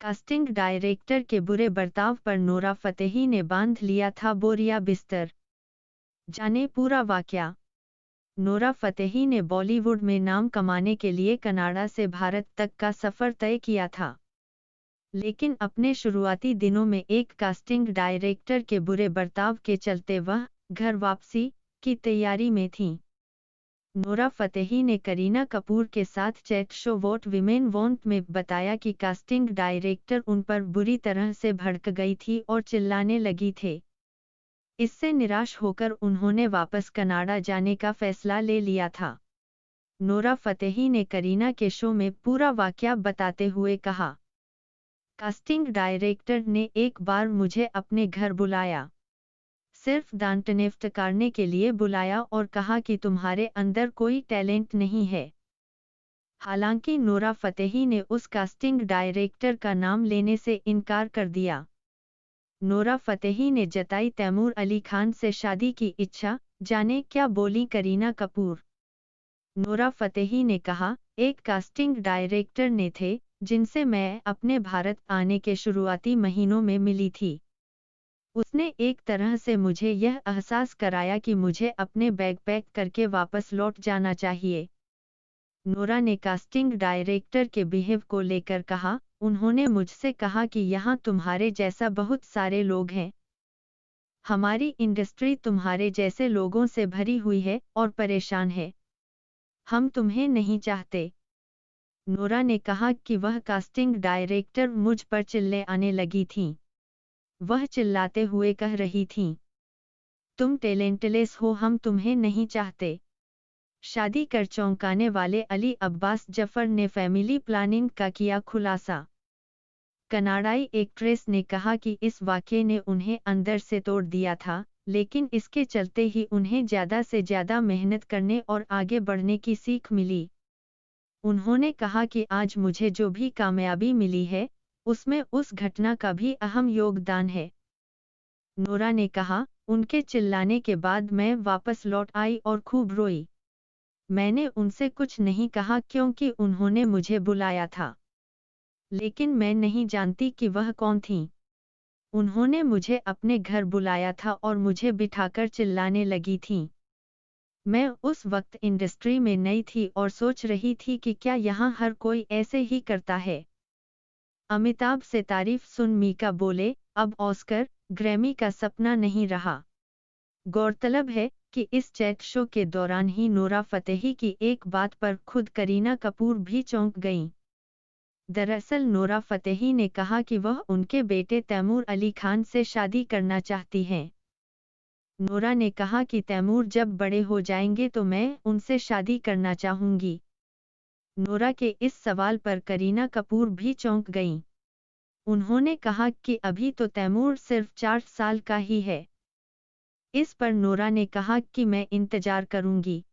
Casting director के बुरे बर्ताव पर नोरा फतेही ने बांध लिया था बोरिया बिस्तर। जाने पूरा वाकया। नोरा फतेही ने बॉलीवुड में नाम कमाने के लिए कनाडा से भारत तक का सफर तय किया था। लेकिन अपने शुरुआती दिनों में एक कास्टिंग डायरेक्टर के बुरे बर्ताव के चलते वह घर वापसी की तैयारी में थीं। नोरा फतेही ने करीना कपूर के साथ chat show what women want में बताया कि कास्टिंग डायरेक्टर उन पर बुरी तरह से भड़क गई थी और चिल्लाने लगी थे। इससे निराश होकर उन्होंने वापस कनाडा जाने का फैसला ले लिया था। नोरा फतेही ने करीना के शो में पूरा वाकया बताते हुए कहा, कास्टिंग डायरेक्टर ने एक बार मुझे अपने घर बुलाया। सिर्फ डांटने फटकारने के लिए बुलाया और कहा कि तुम्हारे अंदर कोई टैलेंट नहीं है। हालांकि नोरा फतेही ने उस कास्टिंग डायरेक्टर का नाम लेने से इनकार कर दिया। नोरा फतेही ने जताई तैमूर अली खान से शादी की इच्छा, जाने क्या बोली करीना कपूर। नोरा फतेही ने कहा, एक कास्टिंग डायरेक्टर ने थे जिनसे मैं अपने भारत आने के शुरुआती महीनों में मिली थी। उसने एक तरह से मुझे यह एहसास कराया कि मुझे अपने बैग पैक करके वापस लौट जाना चाहिए। नोरा ने कास्टिंग डायरेक्टर के बिहेव को लेकर कहा, उन्होंने मुझसे कहा कि यहाँ तुम्हारे जैसा बहुत सारे लोग हैं। हमारी इंडस्ट्री तुम्हारे जैसे लोगों से भरी हुई है और परेशान है। हम तुम्हें नहीं चाहते। नोरा ने कहा कि वह कास्टिंग डायरेक्टर मुझ पर चिल्ले आने लगी थीं। वह चिल्लाते हुए कह रही थीं, तुम टैलेंटलेस हो, हम तुम्हें नहीं चाहते। शादी कर चौंकाने वाले अली अब्बास जफर ने फैमिली प्लानिंग का किया खुलासा। कनाडाई एक्ट्रेस ने कहा कि इस वाक़ये ने उन्हें अंदर से तोड़ दिया था, लेकिन इसके चलते ही उन्हें ज़्यादा से ज़्यादा मेहनत करने और आगे बढ़ने की सीख मिली। उन्होंने कहा कि आज मुझे जो भी कामयाबी मिली है, उसमें उस घटना का भी अहम योगदान है। नोरा ने कहा, उनके चिल्लाने के बाद मैं वापस लौट आई और खूब रोई। मैंने उनसे कुछ नहीं कहा क्योंकि उन्होंने मुझे बुलाया था। लेकिन मैं नहीं जानती कि वह कौन थीं। उन्होंने मुझे अपने घर बुलाया था और मुझे बिठाकर चिल्लाने लगी थीं। मैं उस वक्त इंडस्ट्री में नई थी और सोच रही थी कि क्या यहाँ हर कोई ऐसे ही करता है। अमिताभ से तारीफ सुन मीका बोले, अब ऑस्कर, ग्रैमी का सपना नहीं रहा। गौरतलब है कि इस चैट शो के दौरान ही नोरा फतेही की एक बात पर खुद करीना कपूर भी चौंक गईं। दरअसल नोरा फतेही ने कहा कि वह उनके बेटे तैमूर अली खान से शादी करना चाहती हैं। नोरा ने कहा कि तैमूर जब बड़े हो जाएंगे तो मैं उनसे शादी करना चाहूंगी। नोरा के इस सवाल पर करीना कपूर भी चौंक गईं। उन्होंने कहा कि अभी तो तैमूर सिर्फ 4 साल का ही है। इस पर नोरा ने कहा कि मैं इंतजार करूंगी।